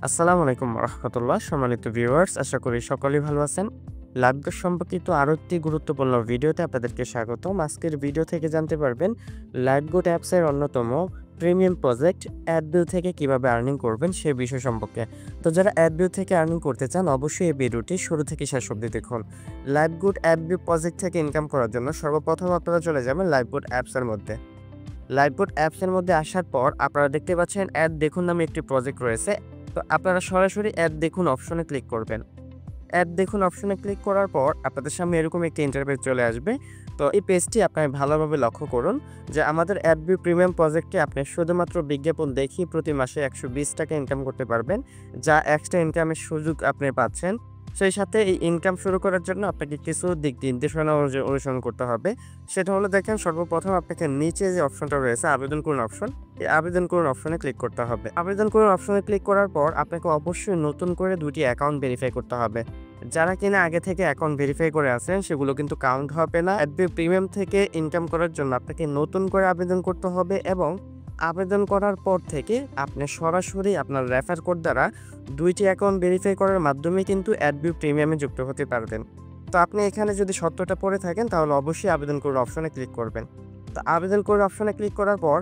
আসসালামু আলাইকুম রাহমাতুল্লাহ। সম্মানিত ভিউয়ার্স, আশা করি সকলেই ভালো আছেন। লাইভডোজ সম্পর্কিত আরও একটি গুরুত্বপূর্ণ ভিডিওতে আপনাদেরকে স্বাগতম। আজকের ভিডিও থেকে জানতে পারবেন লাইভগোড অ্যাপসের অন্যতম প্রিমিয়াম প্রজেক্ট অ্যাডভিউ থেকে কিভাবে আর্নিং করবেন সে বিষয় সম্পর্কে। তো যারা অ্যাডভিউ থেকে আর্নিং করতে চান অবশ্যই এই ভিডিওটি শুরু থেকে শেষ অবধি দেখুন। লাইভগোড অ্যাডভিউ প্রজেক্ট থেকে ইনকাম করার জন্য সর্বপ্রথম আপনারা চলে যাবেন লাইভগোড অ্যাপসের মধ্যে। লাইভগোড অ্যাপসের মধ্যে আসার পর আপনারা দেখতে পাচ্ছেন অ্যাড দেখুন নামে একটি প্রজেক্ট রয়েছে। তো আপনারা সরাসরি অ্যাড দেখুন অপশনে ক্লিক করবেন। অ্যাড দেখুন অপশনে ক্লিক করার পর আপনাদের সামনে এরকম একটি ইন্টারফেস চলে আসবে। তো এই পেজটি আপনারা ভালোভাবে লক্ষ্য করুন যে আমাদের অ্যাডভিউ প্রিমিয়াম প্রজেক্টে আপনি শুধুমাত্র বিজ্ঞাপন দেখিয়ে প্রতি মাসে ১২০ টাকা ইনকাম করতে পারবেন, যা এক্সট্রা ইনকামের সুযোগ আপনি পাচ্ছেন। সেই সাথে এই ইনকাম শুরু করার জন্য আপনাকে কিছু দিক নির্দেশনা অনুসরণ করতে হবে। সেটা হলো দেখেন, সর্বপ্রথম আপনাকে নিচে যে অপশনটা রয়েছে আবেদন করুন অপশন, এই আবেদন করুন অপশনে ক্লিক করতে হবে। আবেদন করুন অপশনে ক্লিক করার পর আপনাকে অবশ্যই নতুন করে ২টি অ্যাকাউন্ট ভেরিফাই করতে হবে। যারা কিনা আগে থেকে অ্যাকাউন্ট ভেরিফাই করে আছেন সেগুলো কিন্তু কাউন্ট হবে না। অ্যাডভিউ প্রিমিয়াম থেকে ইনকাম করার জন্য আপনাকে নতুন করে আবেদন করতে হবে এবং আবেদন করার পর থেকে আপনি সরাসরি আপনার রেফার কোড দ্বারা ২টি অ্যাকাউন্ট ভেরিফাই করার মাধ্যমে কিন্তু অ্যাডভিউ প্রিমিয়ামে যুক্ত হতে পারবেন। তো আপনি এখানে যদি সত্যটা পড়ে থাকেন তাহলে অবশ্যই আবেদন করুন অপশনে ক্লিক করবেন। তো আবেদন করুন অপশনে ক্লিক করার পর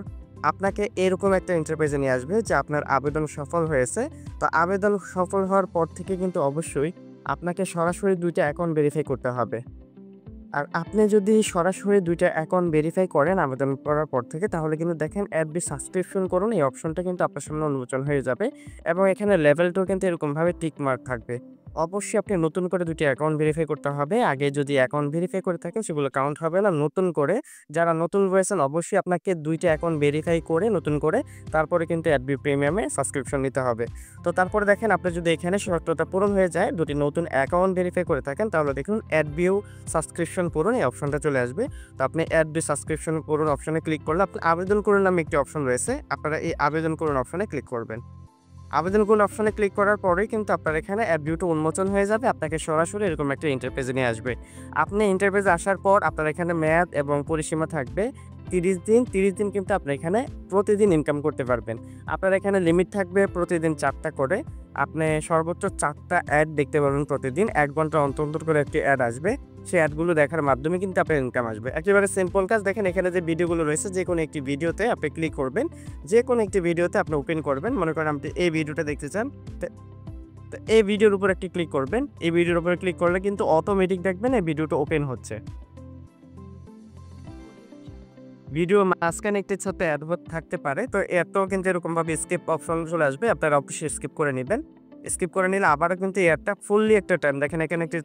আপনাকে এরকম একটা ইন্টারফেসে নিয়ে আসবে যে আপনার আবেদন সফল হয়েছে। তো আবেদন সফল হওয়ার পর থেকে কিন্তু অবশ্যই আপনাকে সরাসরি ২টা অ্যাকাউন্ট ভেরিফাই করতে হবে। আর আপনি যদি সরাসরি ২টা অ্যাকাউন্ট ভেরিফাই করেন আবেদন করার পর থেকে, তাহলে কিন্তু দেখেন অ্যাডবি সাবস্ক্রিপশন করুন এই অপশনটা কিন্তু আপনার সামনে উন্মোচন হয়ে যাবে এবং এখানে লেভেলটাও কিন্তু এরকমভাবে টিক মার্ক থাকবে। অবশ্যই আপনি নতুন করে ২টি অ্যাকাউন্ট ভেরিফাই করতে হবে। আগে যদি অ্যাকাউন্ট ভেরিফাই করে থাকেন সেগুলো কাউন্ট হবে না। নতুন করে যারা নতুন রয়েছেন অবশ্যই আপনাকে ২টা অ্যাকাউন্ট ভেরিফাই করে নতুন করে তারপরে কিন্তু অ্যাডবি প্রিমিয়ামে সাবস্ক্রিপশন নিতে হবে। তো তারপরে দেখেন আপনি যদি এখানে শর্তটা পূরণ হয়ে যায়, ২টি নতুন অ্যাকাউন্ট ভেরিফাই করে থাকেন, তাহলে দেখুন অ্যাডভিউ সাবস্ক্রিপশন পূরণ এই অপশনটা চলে আসবে। তো আপনি অ্যাডভিউ সাবস্ক্রিপশন পূরণ অপশনে ক্লিক করলে আপনি আবেদন করুন নামে একটি অপশন রয়েছে, আপনারা এই আবেদন করুন অপশনে ক্লিক করবেন। আবেদন করুন অপশনে ক্লিক করার পরেই কিন্তু আপনার এখানে অ্যাডভিউটা উন্মোচন হয়ে যাবে। আপনাকে সরাসরি এরকম একটা ইন্টারফেসে নিয়ে আসবে। আপনি ইন্টারফেসে আসার পর আপনার এখানে মেয়াদ এবং পরিসীমা থাকবে ৩০ দিন। ৩০ দিন কিন্তু আপনি এখানে প্রতিদিন ইনকাম করতে পারবেন। আপনার এখানে লিমিট থাকবে প্রতিদিন ৪টা করে। আপনি সর্বোচ্চ ৪টা অ্যাড দেখতে পারবেন প্রতিদিন। ১ ঘন্টা অন্তর করে একটি অ্যাড আসবে। সেই অ্যাডগুলো দেখার মাধ্যমে কিন্তু আপনার ইনকাম আসবে। একেবারে সিম্পল কাজ। দেখেন এখানে যে ভিডিওগুলো রয়েছে যেকোনো একটি ভিডিওতে আপনি ক্লিক করবেন। যেকোনো একটি ভিডিওতে আপনি ওপেন করবেন। মনে করেন আপনি এই ভিডিওটা দেখতে চান। তো তো এই ভিডিওর উপর একটি ক্লিক করবেন। এই ভিডিওর উপরে ক্লিক করলে কিন্তু অটোমেটিক দেখবেন এই ভিডিওটা ওপেন হচ্ছে। ভিডিও মাঝখানে একটি ছোট্ট অ্যাড থাকতে পারে। তো অ্যাডটাও কিন্তু এরকমভাবে স্কিপ অপশন চলে আসবে। আপনারা অবশ্যই স্কিপ করে নিবেন। স্কিপ করে নিলে আবারও কিন্তু এই অ্যাডটা ফুললি একটা টাইম দেখেন, এখানে একটি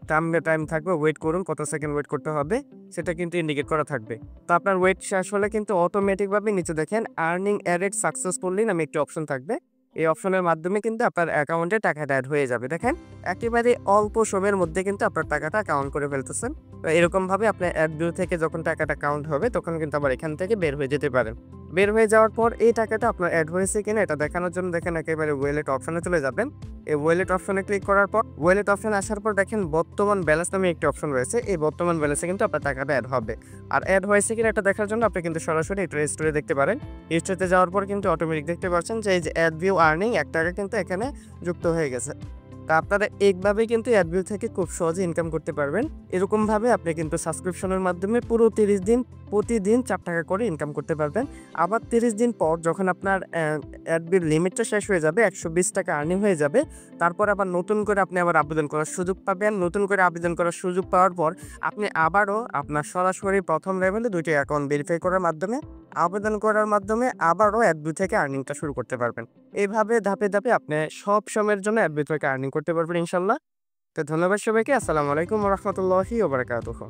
টাইম থাকবে। ওয়েট করুন, কত সেকেন্ড ওয়েট করতে হবে সেটা কিন্তু ইন্ডিকেট করা থাকবে। তো আপনার ওয়েট শেষ হলে কিন্তু অটোমেটিকভাবে নিচে দেখেন আর্নিং অ্যাডেড সাকসেসফুলি নামে একটি অপশন থাকবে। এই অপশনের মাধ্যমে কিন্তু আপনার অ্যাকাউন্টে টাকাটা অ্যাড হয়ে যাবে। দেখেন একেবারে অল্প সময়ের মধ্যে কিন্তু আপনার টাকাটা কাউন্ট করে ফেলতেছেন। তো এরকমভাবে আপনার অ্যাডভিউ থেকে যখন টাকাটা কাউন্ট হবে তখন কিন্তু আবার এখান থেকে বের হয়ে যেতে পারেন। বের হয়ে যাওয়ার পর এই টাকাটা আপনার অ্যাড হয়েছে কিনা এটা দেখানোর জন্য দেখেন একেবারে ওয়ালেট অপশনে চলে যাবেন। এই ওয়ালেট অপশনে ক্লিক করার পর ওয়ালেট অপশনে আসার পর দেখেন বর্তমান ব্যালেন্স নামে একটি অপশন রয়েছে। এই বর্তমান ব্যালেন্সে কিন্তু আপনার টাকাটা অ্যাড হবে। আর অ্যাড হয়েছে কিনা এটা দেখার জন্য আপনি কিন্তু সরাসরি একটু স্টোরে দেখতে পারেন। স্টোরে যাওয়ার পর কিন্তু অটোমেটিক দেখতে পাচ্ছেন যে এই যে অ্যাডভিউ আর্নিং ১ টাকা কিন্তু এখানে যুক্ত হয়ে গেছে। তা আপনারা এইভাবেই কিন্তু অ্যাডভিউ থেকে খুব সহজে ইনকাম করতে পারবেন। এরকমভাবে আপনি কিন্তু সাবস্ক্রিপশনের মাধ্যমে পুরো ৩০ দিন প্রতিদিন ৪ টাকা করে ইনকাম করতে পারবেন। আবার ৩০ দিন পর যখন আপনার অ্যাডভিউর লিমিটটা শেষ হয়ে যাবে, ১২০ টাকা আর্নিং হয়ে যাবে, তারপর আবার নতুন করে আপনি আবার আবেদন করার সুযোগ পাবেন। নতুন করে আবেদন করার সুযোগ পাওয়ার পর আপনি আবারও আপনার সরাসরি ১ম লেভেলে ২টি অ্যাকাউন্ট ভেরিফাই করার মাধ্যমে আবেদন করার মাধ্যমে আবারও অ্যাডভিউ থেকে আর্নিংটা শুরু করতে পারবেন। এভাবে ধাপে ধাপে আপনি সব সময়ের জন্য অ্যাডভিউ থেকে আর্নিং করতে পারবেন ইনশাল্লাহ। তো ধন্যবাদ সবাইকে। আসসালামু আলাইকুম ওয়া রাহমাতুল্লাহি ওয়া বারাকাতুহু।